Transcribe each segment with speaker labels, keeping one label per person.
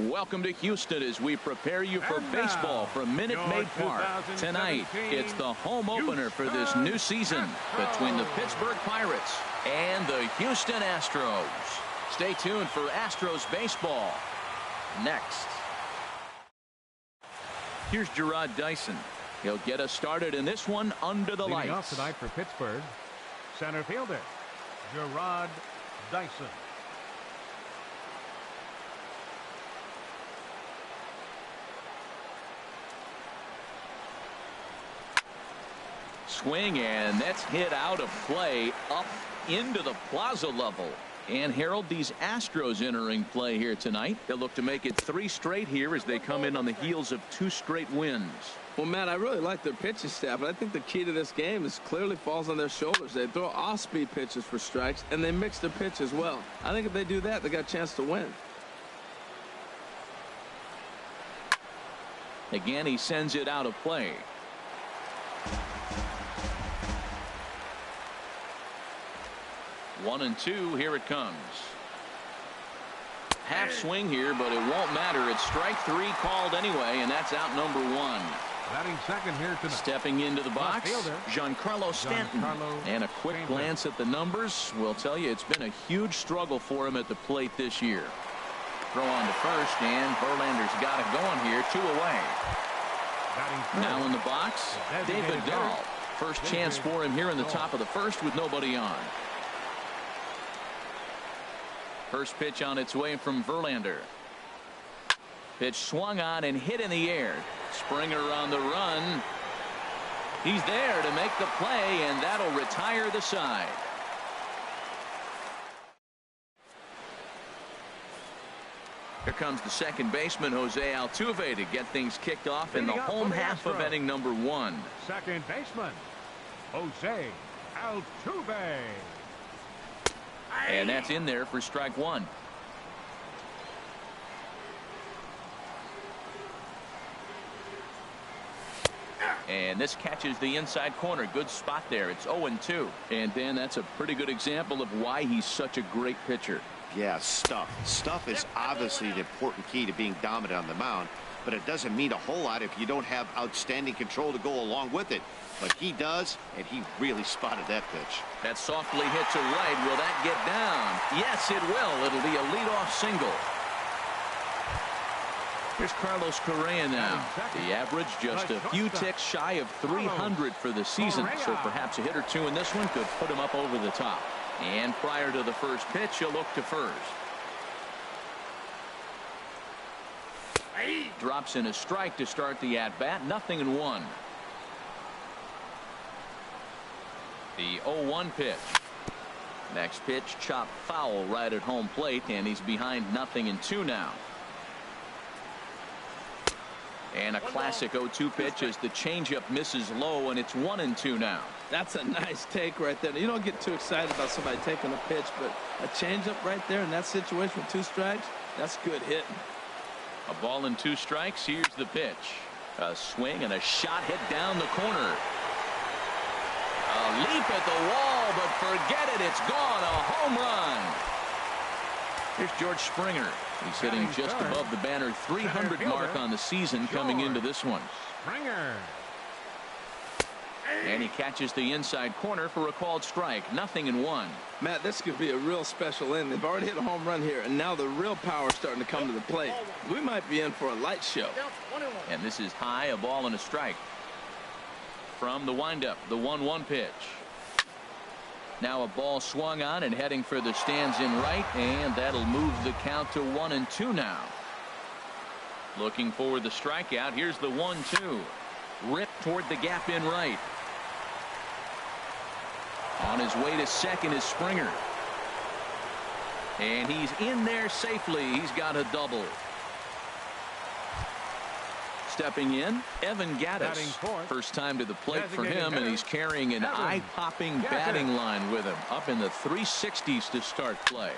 Speaker 1: Welcome to Houston as we prepare you for baseball from Minute Maid Park. Tonight, it's the home opener for this new season between the Pittsburgh Pirates and the Houston Astros. Stay tuned for Astros baseball next. Here's Gerard Dyson. He'll get us started in this one under the lights.
Speaker 2: Leading off tonight for Pittsburgh, center fielder Gerard Dyson.
Speaker 1: Swing, and that's hit out of play up into the plaza level. And Harold, these Astros entering play here tonight. They'll look to make it 3 straight here as they come in on the heels of 2 straight wins.
Speaker 3: Well, Matt, I really like their pitching staff, but I think the key to this game is clearly falls on their shoulders. They throw off-speed pitches for strikes, and they mix their pitch as well. I think if they do that, they got a chance to win.
Speaker 1: Again, he sends it out of play. One and two, here it comes. Half swing here, but it won't matter. It's strike 3 called anyway, and that's out number 1.
Speaker 2: Batting second here tonight.
Speaker 1: Stepping into the box, Giancarlo Stanton. And a quick glance at the numbers will tell you it's been a huge struggle for him at the plate this year. Throw on to first, and Verlander's got it going here, 2 away. Now in the box, David Dahl. First chance for him here in the top of the first with nobody on. First pitch on its way from Verlander. Pitch swung on and hit in the air. Springer on the run. He's there to make the play, and that'll retire the side. Here comes the second baseman, Jose Altuve, to get things kicked off in the home half of inning number 1.
Speaker 2: Second baseman, Jose Altuve.
Speaker 1: And that's in there for strike 1. And this catches the inside corner. Good spot there. It's 0-2. And Dan, that's a pretty good example of why he's such a great pitcher.
Speaker 4: Yeah, stuff. Stuff is obviously an important key to being dominant on the mound, but it doesn't mean a whole lot if you don't have outstanding control to go along with it. But he does, and he really spotted that pitch.
Speaker 1: That softly hit to right. Will that get down? Yes, it will. It'll be a leadoff single. Here's Carlos Correa now. The average just a few ticks shy of 300 for the season. So perhaps a hit or 2 in this one could put him up over the top. And prior to the first pitch, he'll look to first. Drops in a strike to start the at-bat. 0-1. The 0-1 pitch. Next pitch chopped foul right at home plate, and he's behind 0-2 now. And a classic 0-2 pitch as the changeup misses low, and it's 1-2 now.
Speaker 3: That's a nice take right there. You don't get too excited about somebody taking a pitch, but a changeup right there in that situation with 2 strikes, that's good hitting.
Speaker 1: A ball and 2 strikes. Here's the pitch. A swing and a shot hit down the corner. A leap at the wall, but forget it. It's gone. A home run. Here's George Springer. He's hitting just above the banner 300 mark on the season coming into this one.
Speaker 2: Springer.
Speaker 1: And he catches the inside corner for a called strike. 0-1.
Speaker 3: Matt, this could be a real special inning. They've already hit a home run here, and now the real power is starting to come to the plate. We might be in for a light show.
Speaker 1: And this is high, a ball and a strike. From the windup, the 1-1 pitch. Now a ball swung on and heading for the stands in right, and that'll move the count to 1-2 now. Looking for the strikeout. Here's the 1-2. Ripped toward the gap in right. On his way to second is Springer. And he's in there safely. He's got a double. Stepping in, Evan Gattis. First time to the plate for him, and he's carrying an eye-popping batting line with him. Up in the 360s to start play.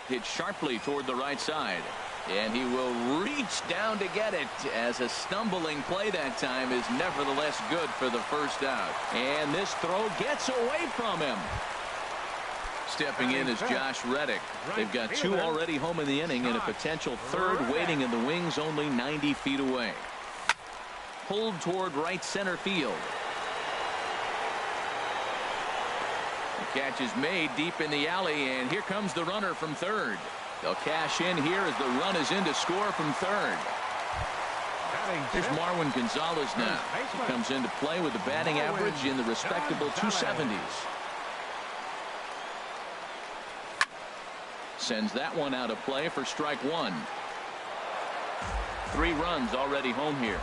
Speaker 1: Hit sharply toward the right side. And he will reach down to get it, as a stumbling play that time is nevertheless good for the first out. And this throw gets away from him. stepping in is Josh Reddick. They've got 2 already home in the inning and a potential 3rd waiting in the wings only 90 feet away. Pulled toward right center field. The catch is made deep in the alley, and here comes the runner from third. They'll cash in here as the run is in to score from third. Here's Marwin Gonzalez now. He comes into play with a batting average in the respectable 270s. Sends that one out of play for strike 1. 3 runs already home here.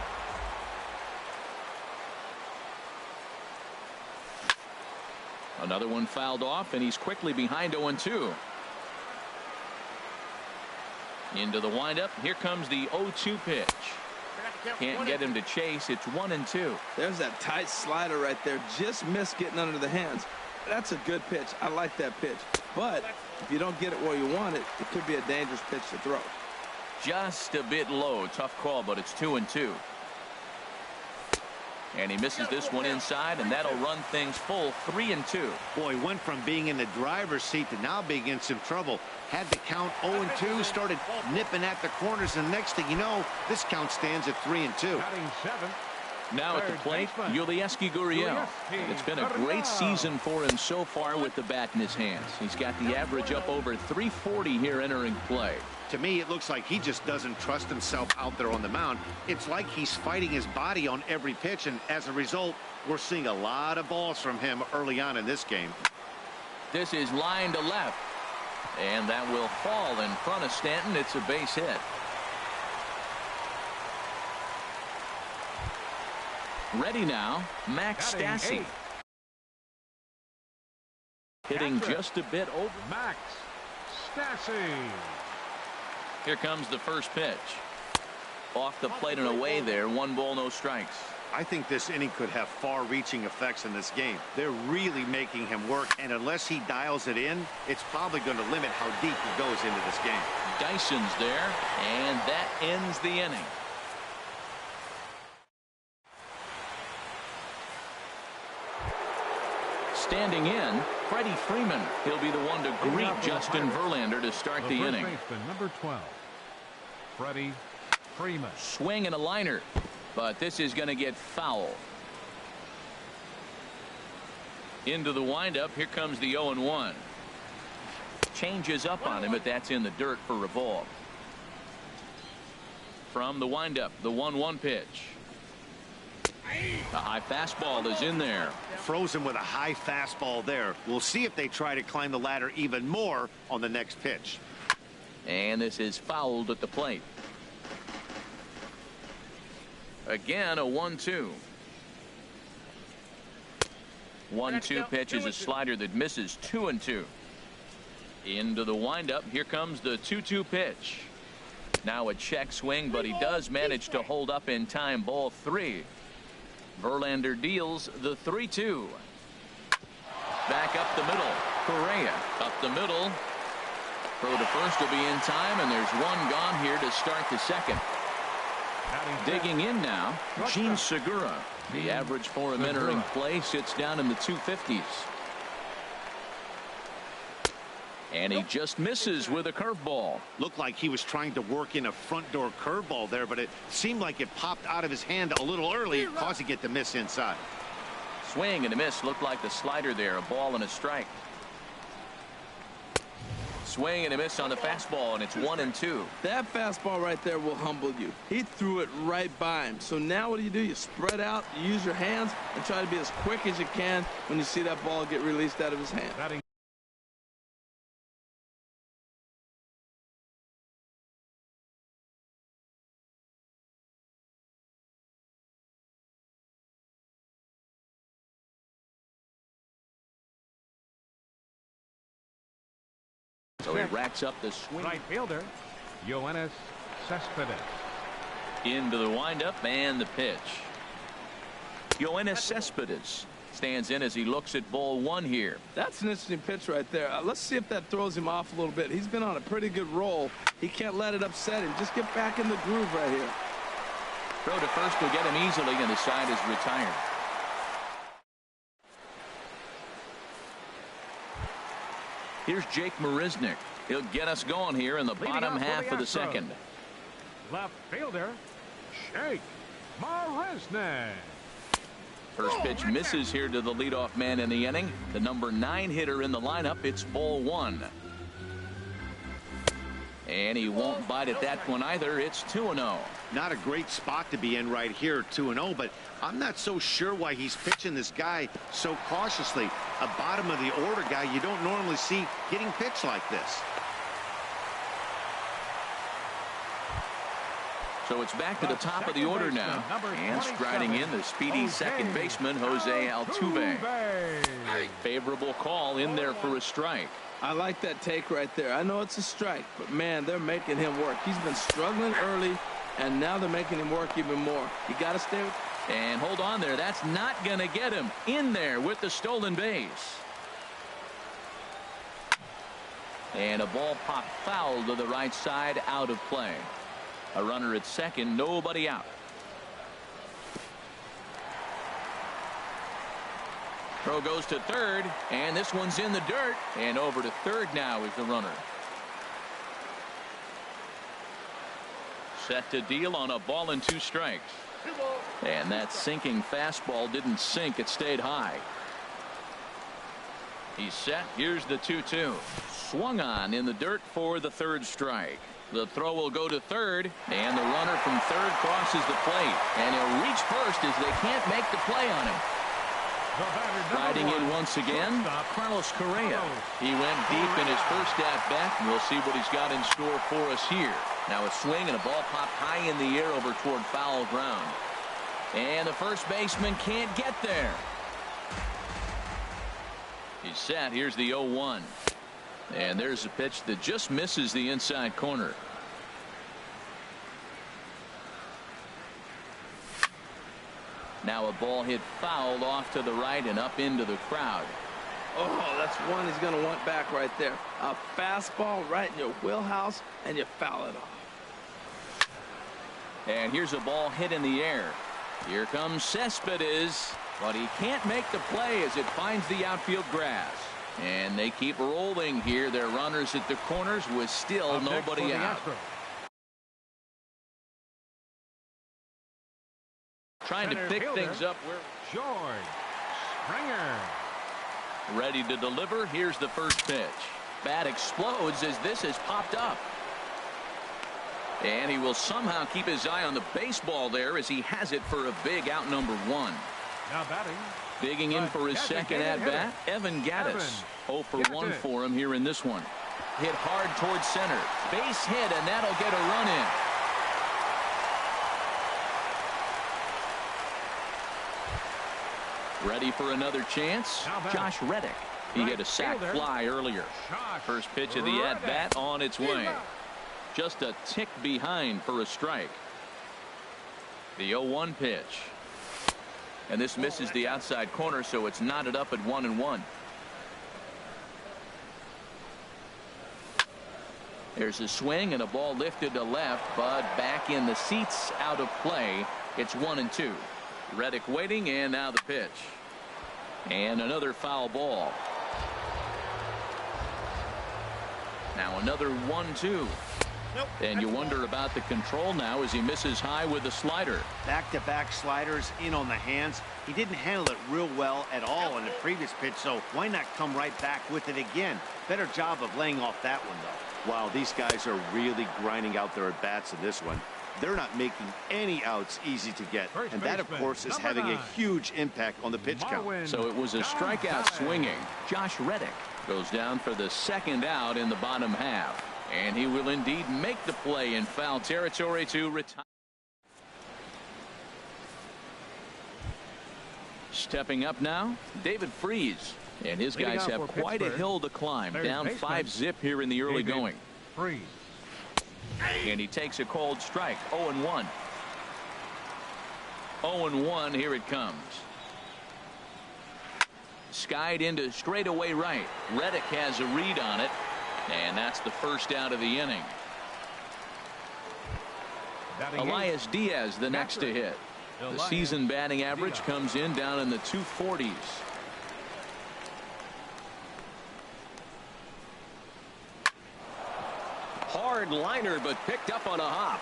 Speaker 1: Another one fouled off, and he's quickly behind 0-2. Into the windup. Here comes the 0-2 pitch. Can't get him to chase. It's 1-2.
Speaker 3: There's that tight slider right there. Just missed getting under the hands. That's a good pitch. I like that pitch. But if you don't get it where you want it, it could be a dangerous pitch to throw.
Speaker 1: Just a bit low. Tough call, but it's 2-2. And he misses this one inside, and that'll run things full 3-2.
Speaker 4: Boy, went from being in the driver's seat to now being in some trouble. Had the count 0-2, started nipping at the corners, and next thing you know, this count stands at 3-2.
Speaker 1: Now at the plate, Yulieski Gurriel. It's been a great season for him so far with the bat in his hands. He's got the average up over 340 here entering play.
Speaker 4: To me, it looks like he just doesn't trust himself out there on the mound. It's like he's fighting his body on every pitch, and as a result, we're seeing a lot of balls from him early on in this game.
Speaker 1: This is line to left, and that will fall in front of Stanton. It's a base hit. Ready now, Max Stassi. Hitting just a bit over.
Speaker 2: Max Stassi.
Speaker 1: Here comes the first pitch. Off the plate and away there. 1 ball, no strikes.
Speaker 4: I think this inning could have far-reaching effects in this game. They're really making him work, and unless he dials it in, it's probably going to limit how deep he goes into this game.
Speaker 1: Dyson's there, and that ends the inning. Standing in, Freddie Freeman. He'll be the one to greet Justin Verlander to start the inning.
Speaker 2: Number 12, Freddie Freeman.
Speaker 1: Swing and a liner, but this is going to get foul. Into the windup. Here comes the 0-1. Changes up on him, but that's in the dirt for a ball. From the windup, the 1-1 pitch. A high fastball is in there.
Speaker 4: Frozen with a high fastball there. We'll see if they try to climb the ladder even more on the next pitch.
Speaker 1: And this is fouled at the plate. Again, a 1-2. 1-2 pitch is a slider that misses. 2-2. Into the windup. Here comes the 2-2 pitch. Now a check swing, but he does manage to hold up in time. Ball 3. Verlander deals the 3-2. Back up the middle. Correa up the middle. Throw to first will be in time, and there's one gone here to start the second. Digging in now, Gene Segura. The average for him entering play sits down in the 250s. And he just misses with a curveball.
Speaker 4: Looked like he was trying to work in a front door curveball there, but it seemed like it popped out of his hand a little early, causing it to miss inside.
Speaker 1: Swing and a miss. Looked like the slider there. A ball and a strike. Swing and a miss on the fastball, and it's 1-2.
Speaker 3: That fastball right there will humble you. He threw it right by him. So now what do? You spread out, you use your hands, and try to be as quick as you can when you see that ball get released out of his hand.
Speaker 1: So he racks up the swing.
Speaker 2: Right fielder, Yoenis Cespedes.
Speaker 1: Into the windup and the pitch. Yoenis Cespedes stands in as he looks at ball 1 here.
Speaker 3: That's an interesting pitch right there. Let's see if that throws him off a little bit. He's been on a pretty good roll. He can't let it upset him. Just get back in the groove right here.
Speaker 1: Throw to first will get him easily, and the side is retired. Here's Jake Marisnick. He'll get us going here in the bottom half of the second.
Speaker 2: Left fielder, Jake Marisnick.
Speaker 1: First pitch misses here to the leadoff man in the inning. The number 9 hitter in the lineup. It's ball 1. And he won't bite at that one either. It's 2-0.
Speaker 4: Not a great spot to be in right here, 2-0, but I'm not so sure why he's pitching this guy so cautiously. A bottom of the order guy you don't normally see getting pitched like this.
Speaker 1: So it's back to the top of the order now. And striding in, the speedy second baseman, Jose Altuve. Favorable call in there for a strike.
Speaker 3: I like that take right there. I know it's a strike, but man, they're making him work. He's been struggling early, and now they're making him work even more. You got to stay with.
Speaker 1: And hold on there. That's not going to get him in there with the stolen base. And a ball popped foul to the right side, out of play. A runner at second, nobody out. Throw goes to third, and this one's in the dirt. And over to third now is the runner. Set to deal on a ball and 2 strikes. And that sinking fastball didn't sink, it stayed high. He's set. Here's the 2-2. Swung on in the dirt for the 3rd strike. The throw will go to third, and the runner from third crosses the plate. And he'll reach first as they can't make the play on him. Riding in once again, Carlos Correa. He went deep in his first at-bat, and we'll see what he's got in store for us here. Now a swing and a ball popped high in the air over toward foul ground. And the first baseman can't get there. He's set. Here's the 0-1. And there's a pitch that just misses the inside corner. Now a ball hit foul off to the right and up into the crowd.
Speaker 3: Oh, that's one he's going to want back right there. A fastball right in your wheelhouse, and you foul it off.
Speaker 1: And here's a ball hit in the air. Here comes Cespedes, but he can't make the play as it finds the outfield grass. And they keep rolling here. Their runners at the corners with still nobody out. Trying to pick things up where
Speaker 2: George Springer.
Speaker 1: Ready to deliver. Here's the first pitch. Bat explodes as this has popped up. And he will somehow keep his eye on the baseball there as he has it for a big out number 1.
Speaker 2: Now batting.
Speaker 1: Digging in for his second at-bat, Evan Gattis. 0 for 1 for him here in this one. Hit hard towards center. Base hit, and that'll get a run in. Ready for another chance. Josh Reddick. He hit a sac fly earlier. First pitch of the at-bat on its way. Just a tick behind for a strike. The 0-1 pitch. And this misses the outside corner, so it's knotted up at 1-1. There's a swing and a ball lifted to left, but back in the seats, out of play. It's 1-2. Reddick waiting, and now the pitch. And another foul ball. Now another 1-2. And you wonder about the control now as he misses high with the slider.
Speaker 4: Back-to-back sliders in on the hands. He didn't handle it real well at all in the previous pitch, so why not come right back with it again? Better job of laying off that one, though. Wow, these guys are really grinding out their at-bats in this one. They're not making any outs easy to get. And that, of course, is having a huge impact on the pitch count.
Speaker 1: So it was a strikeout swinging. Josh Reddick goes down for the second out in the bottom half. And he will indeed make the play in foul territory to retire. Stepping up now, David Freese. And his guys have quite a hill to climb. Down 5-zip here in the early going.
Speaker 2: Freese.
Speaker 1: And he takes a cold strike. 0-1. 0-1. Here it comes. Skied into straightaway right. Reddick has a read on it. And that's the first out of the inning. Elias Diaz the next to hit. The season batting average comes in down in the 240s.
Speaker 5: Hard liner, but picked up on a hop.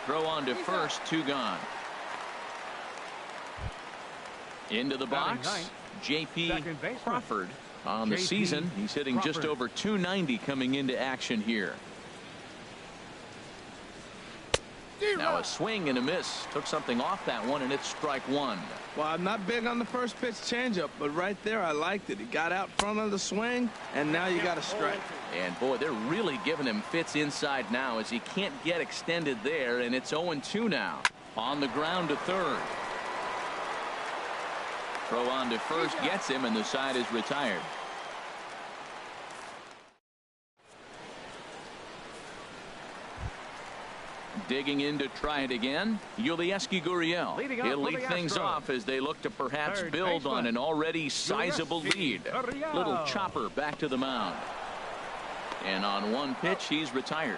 Speaker 1: Throw on to first, 2 gone. Into the box, J.P. Crawford on the season. He's hitting just over 290 coming into action here. Now a swing and a miss. Took something off that one, and it's strike 1.
Speaker 3: Well, I'm not big on the first pitch changeup, but right there I liked it. He got out front of the swing, and now you got a strike.
Speaker 1: And boy, they're really giving him fits inside now as he can't get extended there, and it's 0-2 now. On the ground to third. Throw on to first gets him, and the side is retired. Digging in to try it again, Yulieski Gurriel. He'll lead things off as they look to perhaps build on an already sizable lead. Little chopper back to the mound. And on one pitch, he's retired.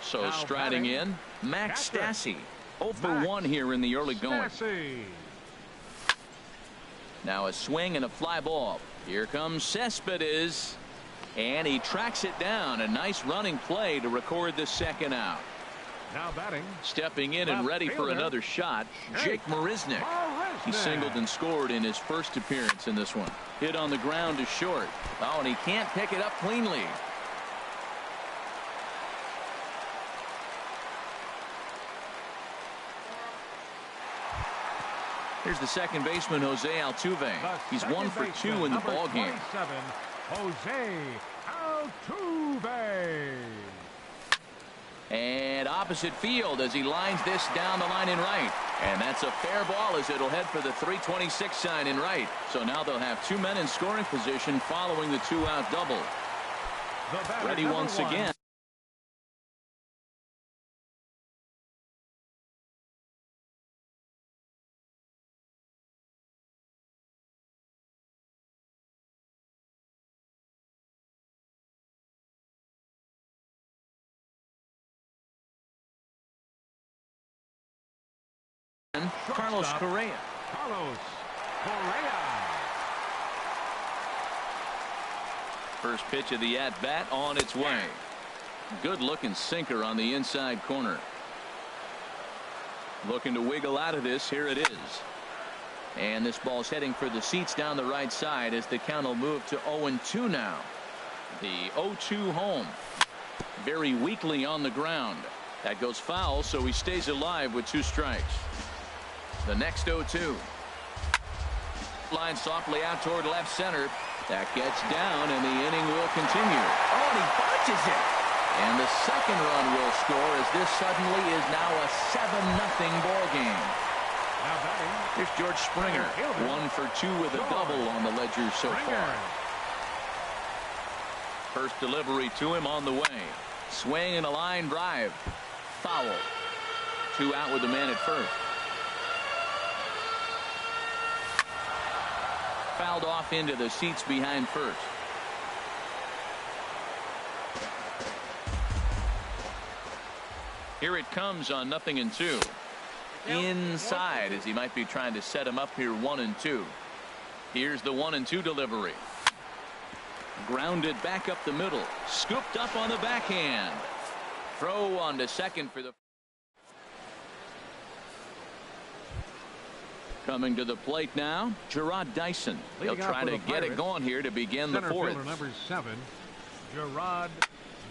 Speaker 1: So striding in, Max Stassi. 0 for 1 here in the early going. Now a swing and a fly ball. Here comes Cespedes. And he tracks it down. A nice running play to record the second out.
Speaker 2: Now batting.
Speaker 1: Stepping in and ready for another shot, Jake Marisnick. He singled and scored in his first appearance in this one. Hit on the ground to short. Oh, and he can't pick it up cleanly. Here's the second baseman, Jose Altuve. He's 1 for 2 in the ball game.
Speaker 2: Jose Altuve.
Speaker 1: And opposite field as he lines this down the line in right. And that's a fair ball as it'll head for the 326 sign in right. So now they'll have 2 men in scoring position following the 2-out double. Ready once again. Carlos Correa. First pitch of the at-bat on its way. Good looking sinker on the inside corner. Looking to wiggle out of this. Here it is. And this ball's heading for the seats down the right side as the count will move to 0-2 now. The 0-2 home. Very weakly on the ground. That goes foul, so he stays alive with 2 strikes. The next 0-2. Line softly out toward left center. That gets down, and the inning will continue. Oh, and he punches it. And the second run will score as this suddenly is now a 7-0 ball game. Here's George Springer. 1 for 2 with a double on the ledger so far. First delivery to him on the way. Swing and a line drive. Foul. 2 out with the man at first. Fouled off into the seats behind first. Here it comes on 0-2. Inside as he might be trying to set him up here 1-2. Here's the 1-2 delivery. Grounded back up the middle. Scooped up on the backhand. Throw on to second for the. Coming to the plate now, Gerard Dyson. He'll try to get it going here to begin the fourth.
Speaker 2: Number 7, Gerard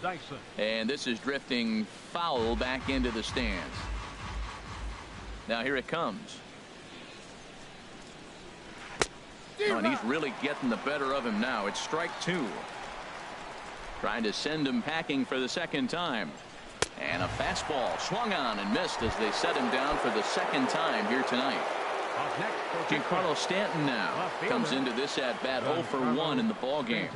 Speaker 2: Dyson.
Speaker 1: And this is drifting foul back into the stands. Now here it comes. Oh, and he's really getting the better of him now. It's strike 2. Trying to send him packing for the second time. And a fastball swung on and missed as they set him down for the second time here tonight. Giancarlo Stanton now comes into this at bat 0 for 1 in the ball game.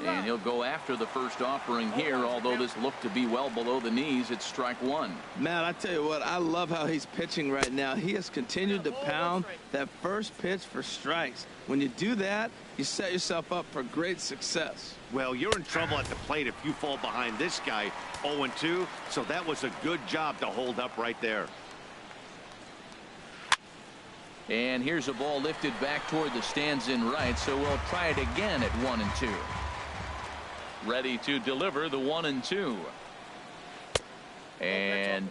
Speaker 1: And he'll go after the first offering here, although this looked to be well below the knees. It's strike 1.
Speaker 3: Man, I tell you what, I love how he's pitching right now. He has continued to pound that first pitch for strikes. When you do that, you set yourself up for great success.
Speaker 4: Well, you're in trouble at the plate if you fall behind this guy 0-2, so that was a good job to hold up right there.
Speaker 1: And here's a ball lifted back toward the stands in right, so we'll try it again at 1-2. ready to deliver the 1-2. And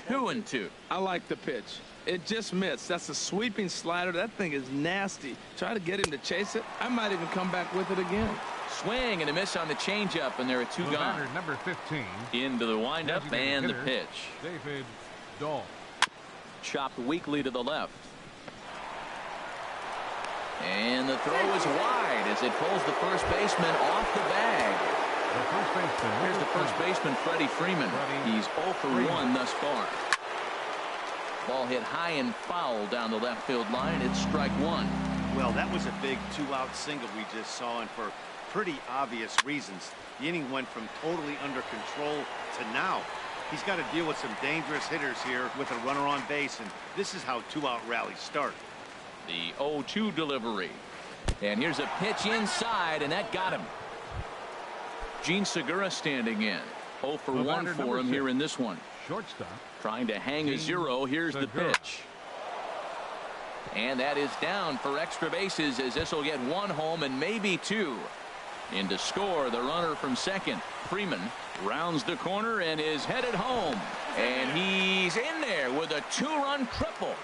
Speaker 1: 2-2.
Speaker 3: I like the pitch. It just missed. That's a sweeping slider. That thing is nasty. Try to get him to chase it. I might even come back with it again.
Speaker 1: Swing and a miss on the changeup, and there are two gone.
Speaker 2: Number 15.
Speaker 1: Into the windup and the pitch.
Speaker 2: David Dahl.
Speaker 1: Chopped weakly to the left. And the throw is wide as it pulls the first baseman off the bag. Here's the first baseman, Freddie Freeman. He's 0 for 1 thus far. Ball hit high and foul down the left field line. It's strike one.
Speaker 4: Well, that was a big two-out single we just saw, and for pretty obvious reasons. The inning went from totally under control to now. He's got to deal with some dangerous hitters here with a runner on base, and this is how two-out rallies start.
Speaker 1: The 0-2 delivery. And here's a pitch inside, and that got him. Gene Segura standing in. 0 for 1 for him here in this one.
Speaker 2: Shortstop.
Speaker 1: Trying to hang a zero. Here's the pitch. And that is down for extra bases as this will get one home and maybe two. In to score the runner from second. Freeman rounds the corner and is headed home. And he's in there with a two-run triple.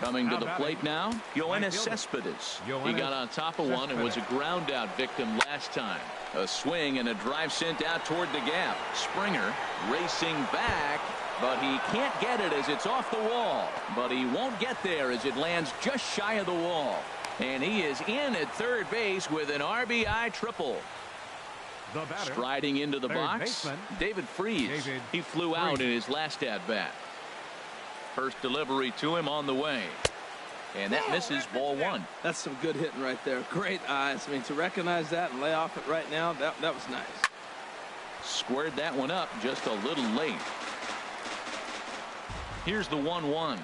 Speaker 1: Coming to the plate now, Yoenis Cespedes. He got on top of one and was a ground out victim last time. A swing and a drive sent out toward the gap. Springer racing back, but he can't get it as it's off the wall. But he won't get there as it lands just shy of the wall. And he is in at third base with an RBI triple. Striding into the box, David Freese. He flew out in his last at-bat. First delivery to him on the way. And that misses ball one.
Speaker 3: That's some good hitting right there. Great eyes. I mean, to recognize that and lay off it right now, that was nice.
Speaker 1: Squared that one up just a little late. Here's the 1-1.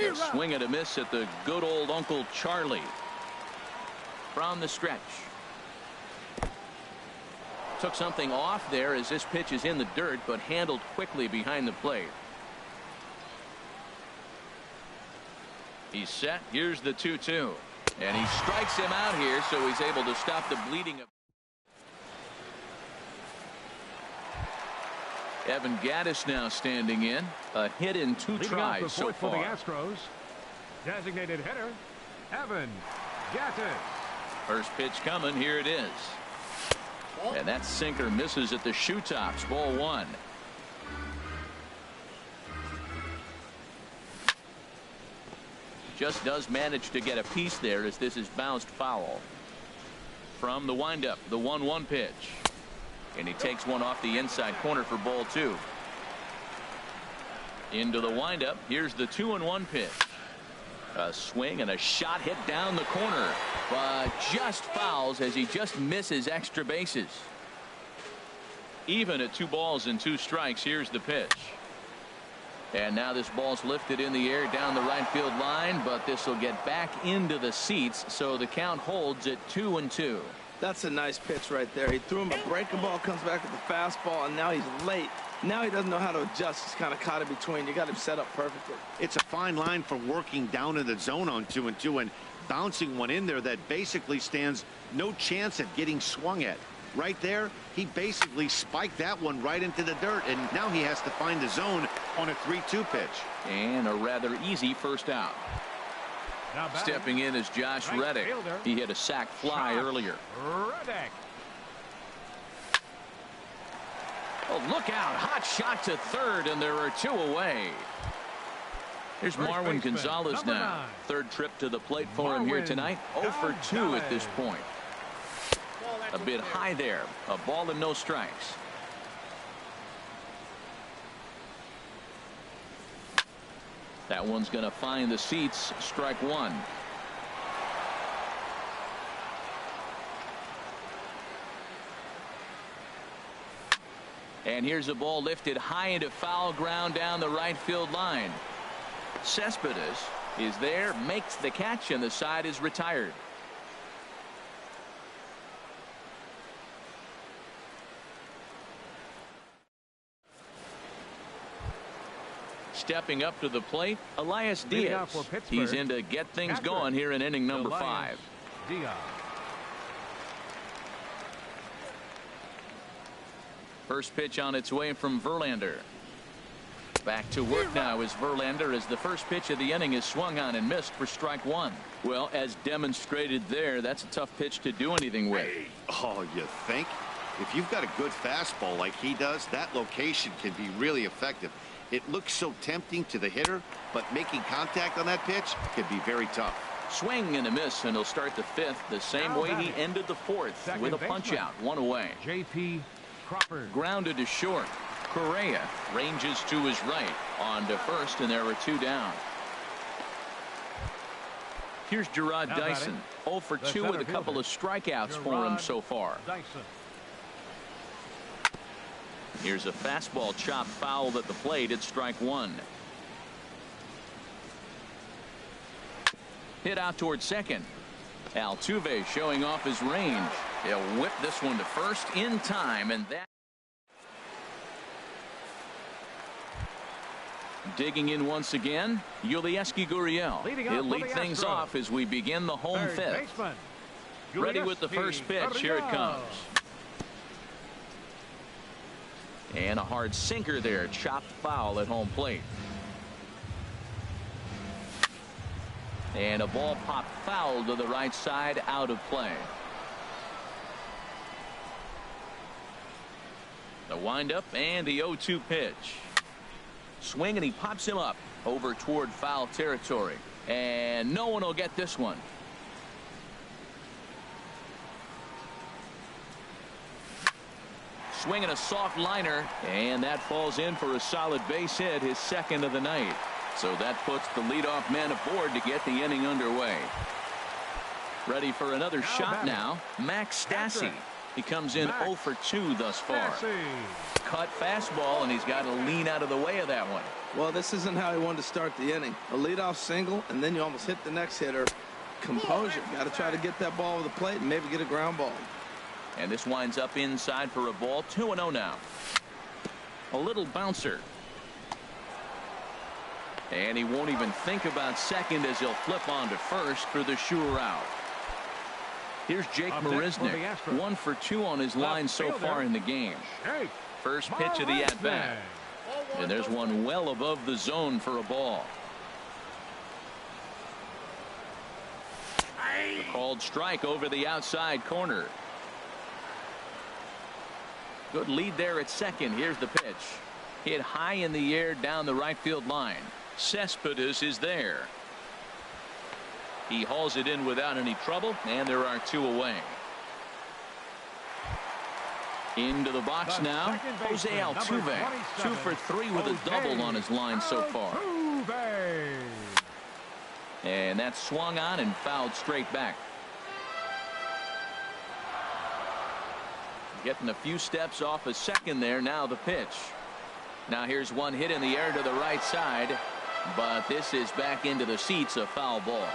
Speaker 1: A swing and a miss at the good old Uncle Charlie. From the stretch. Took something off there as this pitch is in the dirt, but handled quickly behind the plate. He's set. Here's the 2-2. And he strikes him out here, so he's able to stop the bleeding. Evan Gattis now standing in. A hit in two tries so far.
Speaker 2: For the Astros, designated hitter, Evan Gattis.
Speaker 1: First pitch coming. Here it is. And that sinker misses at the shoe tops. Ball one. Just does manage to get a piece there as this is bounced foul. From the windup, the 1-1 pitch. And he takes one off the inside corner for ball two. Into the windup. Here's the 2-1 pitch. A swing and a shot hit down the corner, but just fouls as he just misses extra bases. Even at 2 balls and 2 strikes. Here's the pitch. And now this ball's lifted in the air down the right field line, but this will get back into the seats, so the count holds at 2-2.
Speaker 3: That's a nice pitch right there. He threw him a breaking ball, comes back with the fastball, and now he's late. Now he doesn't know how to adjust. He's kind of caught in between. You got him set up perfectly.
Speaker 4: It's a fine line for working down in the zone on 2-2 and bouncing one in there that basically stands no chance at getting swung at. Right there, he basically spiked that one right into the dirt, and now he has to find the zone on a 3-2 pitch.
Speaker 1: And a rather easy first out. Stepping in is Josh Reddick. He hit a sac fly earlier. Oh, look out. Hot shot to third, and there are 2 away. Here's Marwin Gonzalez now. Third trip to the plate for him here tonight. 0 for 2 at this point. A bit high there. A ball and no strikes. That one's going to find the seats. Strike one. And here's a ball lifted high into foul ground down the right field line. Cespedes is there, makes the catch, and the side is retired. Stepping up to the plate, Elias Diaz. He's in to get things going here in inning number 5. First pitch on its way from Verlander. Back to work now is Verlander as the first pitch of the inning is swung on and missed for strike one. Well, as demonstrated there, that's a tough pitch to do anything with.
Speaker 4: Oh, you think? If you've got a good fastball like he does, that location can be really effective. It looks so tempting to the hitter, but making contact on that pitch can be very tough.
Speaker 1: Swing and a miss, and he'll start the fifth the same way he ended the fourth, with a punch out, one away.
Speaker 2: J.P. Crawford.
Speaker 1: Grounded to short. Correa ranges to his right on to first, and there are two down. Here's Gerard Dyson, 0 for 2 with a couple of strikeouts for him so far. Here's a fastball chopped foul at the plate at strike one. Hit out towards second. Altuve showing off his range. He'll whip this one to first in time, and that. Digging in once again, Yulieski Gurriel. He'll lead things off as we begin the home fifth. Ready with the first pitch. Here it comes. And a hard sinker there, chopped foul at home plate. And a ball popped foul to the right side, out of play. The windup and the 0-2 pitch. Swing, and he pops him up over toward foul territory. And no one will get this one. Swinging a soft liner, and that falls in for a solid base hit, his second of the night. So that puts the leadoff man aboard to get the inning underway. Ready for another shot now, Max Stassi. He comes in 0 for 2 thus far. Cut fastball, and he's got to lean out of the way of that one.
Speaker 3: Well, this isn't how he wanted to start the inning. A leadoff single, and then you almost hit the next hitter. Composure. Got to try to get that ball over the plate and maybe get a ground ball.
Speaker 1: And this winds up inside for a ball. 2-0 now. A little bouncer. And he won't even think about second as he'll flip on to first for the sure out. Here's Jake Marisnick, 1 for 2 on his line so far in the game. First pitch of the at-bat. And there's one well above the zone for a ball. A called strike over the outside corner. Good lead there at second. Here's the pitch. Hit high in the air down the right field line. Cespedes is there. He hauls it in without any trouble, and there are two away. Into the box now, Jose Altuve, 2 for 3 with a double on his line so far. And that's swung on and fouled straight back. Getting a few steps off a second there. Now the pitch. Now here's one hit in the air to the right side, but this is back into the seats, a foul ball.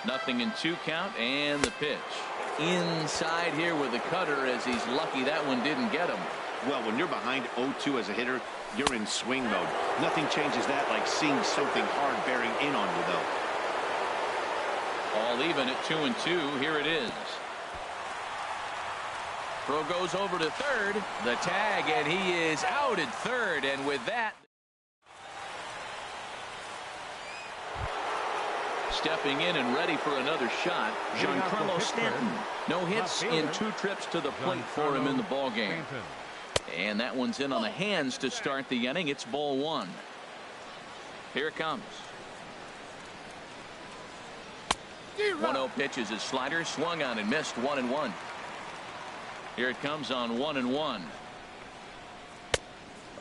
Speaker 1: 0-2 count, and the pitch. Inside here with the cutter, as he's lucky that one didn't get him.
Speaker 4: Well, when you're behind 0-2 as a hitter, you're in swing mode. Nothing changes that like seeing something hard bearing in on you, though.
Speaker 1: All even at 2-2. Here it is. Throw goes over to third. The tag, and he is out at third. And with that, stepping in and ready for another shot, Giancarlo Stanton. No hits in 2 trips to the plate for him in the ballgame. And that one's in on the hands to start the inning. It's ball 1. Here it comes. 1-0 pitch is his slider, swung on and missed. 1-1. Here it comes on 1-1.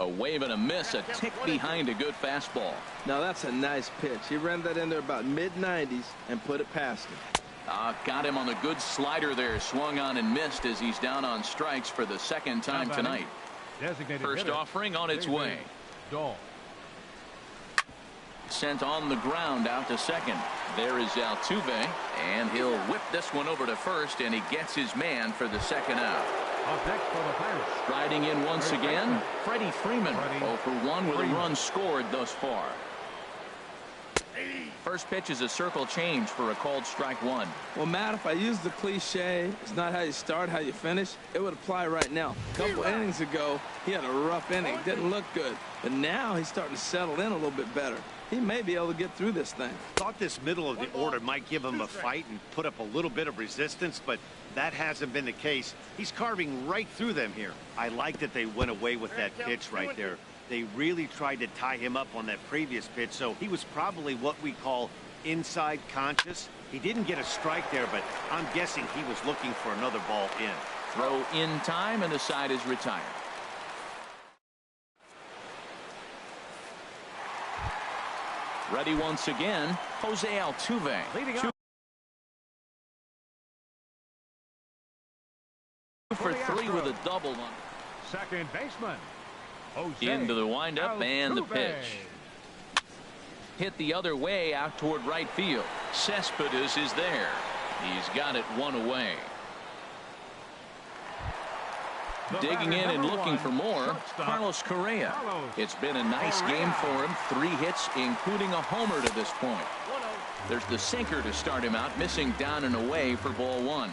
Speaker 1: A wave and a miss, a tick behind a good fastball.
Speaker 3: Now that's a nice pitch. He ran that in there about mid-90s and put it past him.
Speaker 1: Got him on the good slider there. Swung on and missed as he's down on strikes for the second time tonight. First offering on its way. Sent on the ground out to second. There is Altuve, and he'll whip this one over to first, and he gets his man for the second out. Riding in once again, Freddie Freeman, 0 for 1 with a run scored thus far. First pitch is a circle change for a called strike one.
Speaker 3: Well, Matt, if I used the cliche, it's not how you start, how you finish, it would apply right now. A couple innings ago, he had a rough inning. Didn't look good. But now he's starting to settle in a little bit better. He may be able to get through this thing.
Speaker 4: Thought this middle of the order might give him a fight and put up a little bit of resistance, but that hasn't been the case. He's carving right through them here. I like that they went away with that pitch right there. They really tried to tie him up on that previous pitch, so he was probably what we call inside conscious. He didn't get a strike there, but I'm guessing he was looking for another ball in.
Speaker 1: Throw in time, and the side is retired. Ready once again, Jose Altuve.
Speaker 2: Leading
Speaker 1: Two
Speaker 2: up.
Speaker 1: for three with a double on.
Speaker 2: Second baseman. Jose
Speaker 1: Into the windup and the
Speaker 2: Altuve.
Speaker 1: pitch. Hit the other way out toward right field. Cespedes is there. He's got it one away. Digging in and looking for more, Carlos Correa. It's been a nice game for him. 3 hits, including a homer to this point. There's the sinker to start him out, missing down and away for ball 1.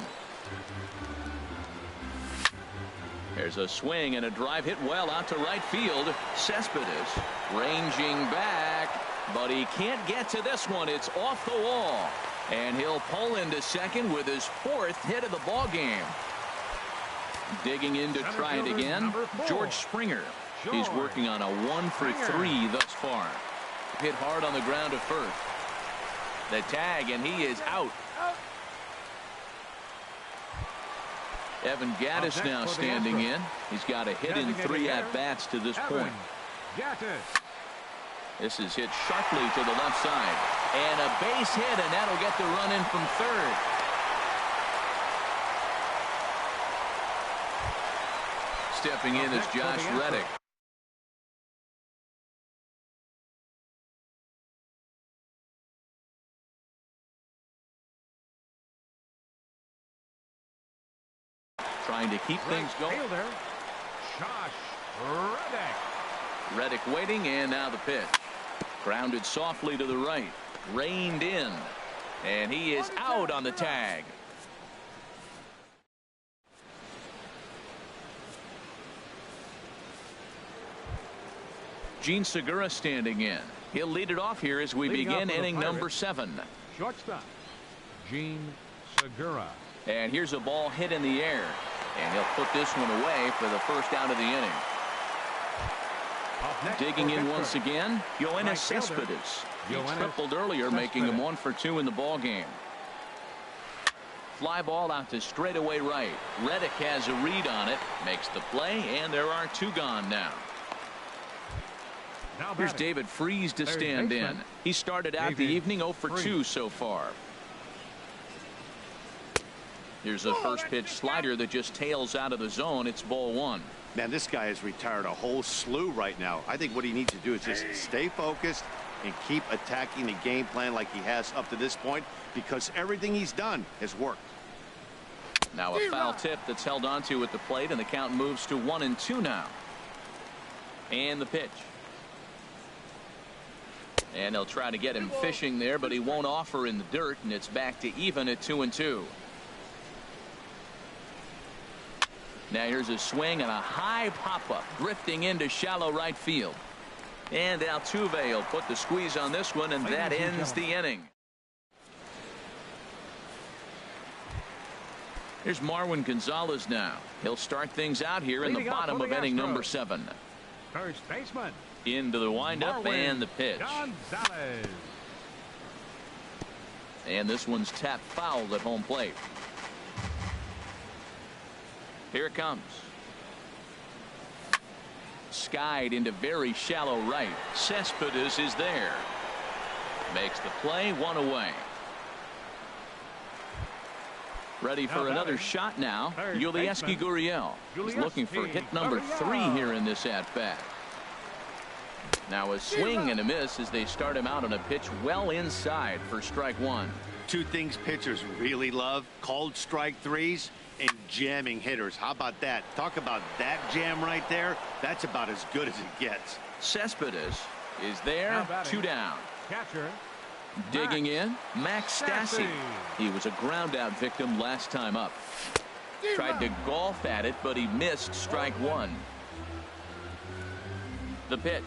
Speaker 1: There's a swing and a drive hit well out to right field. Cespedes ranging back, but he can't get to this one. It's off the wall, and he'll pull into second with his 4th hit of the ball game. Digging in to try it again, George Springer. He's working on a 1 for 3 thus far. Hit hard on the ground to first. The tag, and he is out. Evan Gattis now standing in. He's got a hit in 3 at-bats to this point. This is hit sharply to the left side. And a base hit, and that'll get the run in from third. Stepping in is Josh Reddick. Trying to keep things going.
Speaker 2: Josh Reddick.
Speaker 1: Reddick waiting, and now the pitch. Grounded softly to the right. Reined in. And he is out on the tag. Gene Segura standing in. He'll lead it off here as we begin inning number 7.
Speaker 2: Shortstop, Gene Segura.
Speaker 1: And here's a ball hit in the air. And he'll put this one away for the first out of the inning. Digging in once again, Yoenis Cespedes. He tripled earlier, making him 1 for 2 in the ball game. Fly ball out to straightaway right. Reddick has a read on it, makes the play, and there are 2 gone now. Here's David Freese to stand in. He started out the evening 0 for 2 so far. Here's a first pitch slider that just tails out of the zone. It's ball 1.
Speaker 4: Man, this guy has retired a whole slew right now. I think what he needs to do is just stay focused and keep attacking the game plan like he has up to this point, because everything he's done has worked.
Speaker 1: Now a foul tip that's held onto at the plate, and the count moves to 1-2 now. And the pitch. And they'll try to get him fishing there, but he won't offer in the dirt, and it's back to even at 2-2. Now here's a swing and a high pop-up, drifting into shallow right field. And Altuve will put the squeeze on this one, and that ends the inning. Here's Marwin Gonzalez now. He'll start things out here in the bottom of inning number 7.
Speaker 2: First baseman.
Speaker 1: Into the windup and the pitch.
Speaker 2: Gonzalez.
Speaker 1: And this one's tapped foul at home plate. Here it comes. Skied into very shallow right. Cespedes is there. Makes the play, 1 away. Ready for another shot now. Yulieski Gurriel. He's looking for hit number 3 here in this at-bat. Now a swing and a miss as they start him out on a pitch well inside for strike 1.
Speaker 4: 2 things pitchers really love: called strike 3s and jamming hitters. How about that? Talk about that jam right there. That's about as good as it gets.
Speaker 1: Cespedes is there. 2 down.
Speaker 2: Catcher,
Speaker 1: Digging in, Max Stassi. He was a ground out victim last time up. Tried to golf at it, but he missed strike one. The pitch.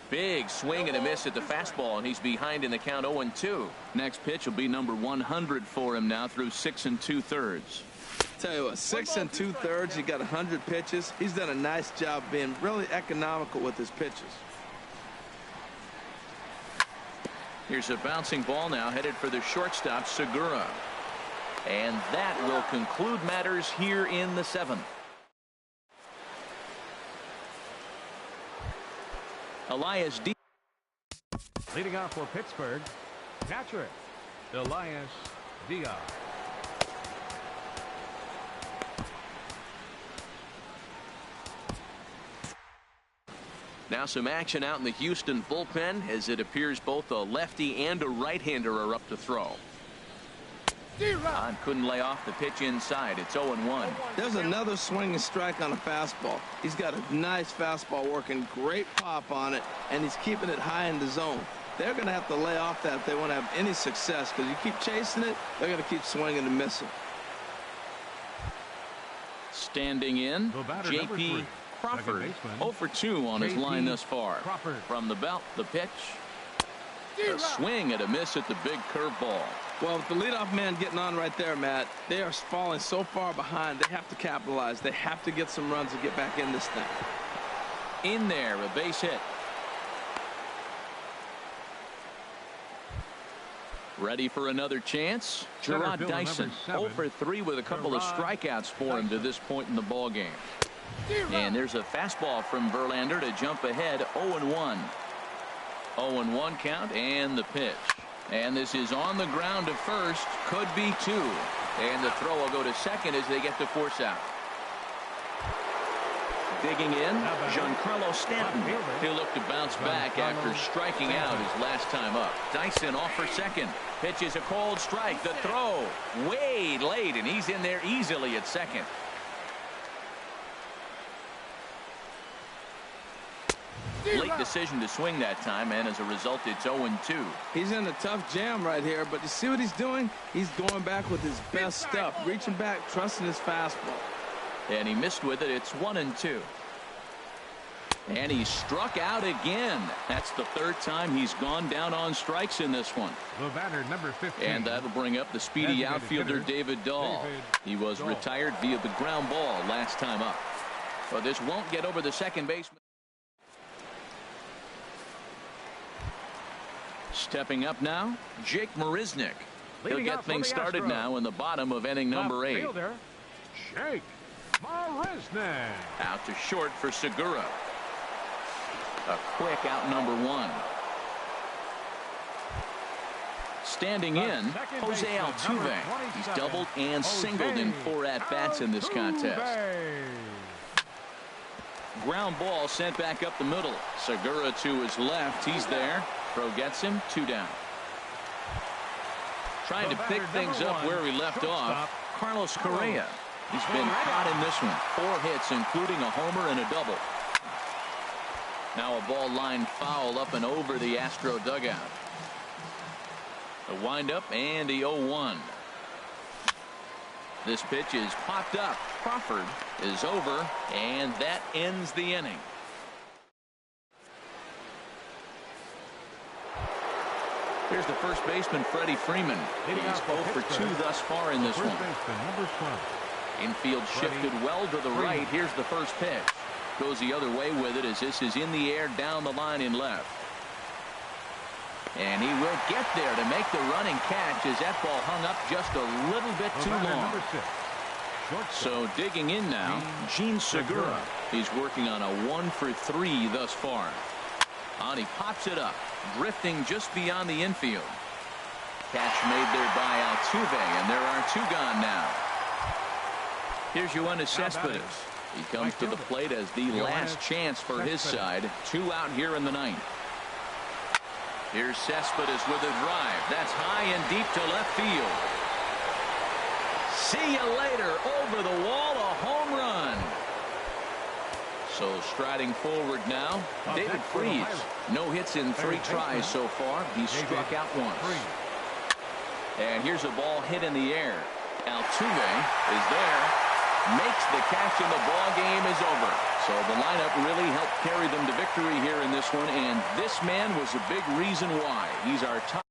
Speaker 1: Big swing and a miss at the fastball, and he's behind in the count 0-2. Next pitch will be number 100 for him now through 6 2/3.
Speaker 3: Tell you what, 6 2/3. He got 100 pitches. He's done a nice job being really economical with his pitches.
Speaker 1: Here's a bouncing ball now headed for the shortstop, Segura. And that will conclude matters here in the 7th. Elias Diaz.
Speaker 2: Leading off for Pittsburgh, catcher Elias Diaz.
Speaker 1: Now some action out in the Houston bullpen, as it appears both a lefty and a right-hander are up to throw. Couldn't lay off the pitch inside. It's 0-1.
Speaker 3: There's another swing and strike on a fastball. He's got a nice fastball working, great pop on it, and he's keeping it high in the zone. They're going to have to lay off that if they want to have any success, because you keep chasing it, they're going to keep swinging and missing.
Speaker 1: Standing in, J.P. Crawford, 0-for-2 on his line thus far. From the belt, the pitch. A swing and a miss at the big curveball.
Speaker 3: Well, with the leadoff man getting on right there, Matt, they are falling so far behind, they have to capitalize. They have to get some runs to get back in this thing.
Speaker 1: In there, a base hit. Ready for another chance? Gerard Dyson, 0-for-3 with a couple of strikeouts for him to this point in the ball game. And there's a fastball from Verlander to jump ahead, 0-1. 0-1 count, and the pitch. And this is on the ground to first. Could be two. And the throw will go to second as they get the force out. Digging in, Giancarlo Stanton. He'll look to bounce back after striking out his last time up. Dyson off for second. Pitch is a cold strike. The throw way late, and he's in there easily at second. Late decision to swing that time, and as a result, it's 0-2.
Speaker 3: He's in a tough jam right here, but you see what he's doing? He's going back with his best stuff, reaching back, trusting his fastball.
Speaker 1: And he missed with it. It's 1-2. And he struck out again. That's the third time he's gone down on strikes in this one.
Speaker 2: The batter, number 15.
Speaker 1: And that'll bring up the speedy outfielder, David Dahl. He was retired via the ground ball last time up. But this won't get over the second baseman. Stepping up now, Jake Marisnick. He'll get things started now in the bottom of inning number 8.
Speaker 2: Jake Marisnick.
Speaker 1: Out to short for Segura. A quick out number 1. Standing in, Jose Altuve. He's doubled and singled in 4 at-bats in this contest. Ground ball sent back up the middle. Segura to his left. He's there. Throw gets him. 2 down. Trying to pick things up where we left off. Carlos Correa. He's been hot in this one. 4 hits, including a homer and a double. Now a ball line foul up and over the Astro dugout. The windup and the 0-1. This pitch is popped up. Crawford is over, and that ends the inning. Here's the first baseman, Freddie Freeman. He's 0 for 2 thus far in this one. Infield shifted well to the right. Here's the first pitch. Goes the other way with it as this is in the air down the line in left. And he will get there to make the running catch as that ball hung up just a little bit too long. So digging in now, Gene Segura. He's working on a 1 for 3 thus far. And he pops it up, drifting just beyond the infield. Catch made there by Altuve, and there are 2 gone now. Here's Yoenis Cespedes. He comes to the plate as the last chance for his side. 2 out here in the 9th. Here's Cespedes with a drive. That's high and deep to left field. See you later. Over the wall, a home run. So striding forward now, David Freese. No hits in 3 tries so far. He's struck out once. And here's a ball hit in the air. Altuve is there. Makes the catch, and the ball game is over. So the lineup really helped carry them to victory here in this one, and this man was a big reason why. He's our top.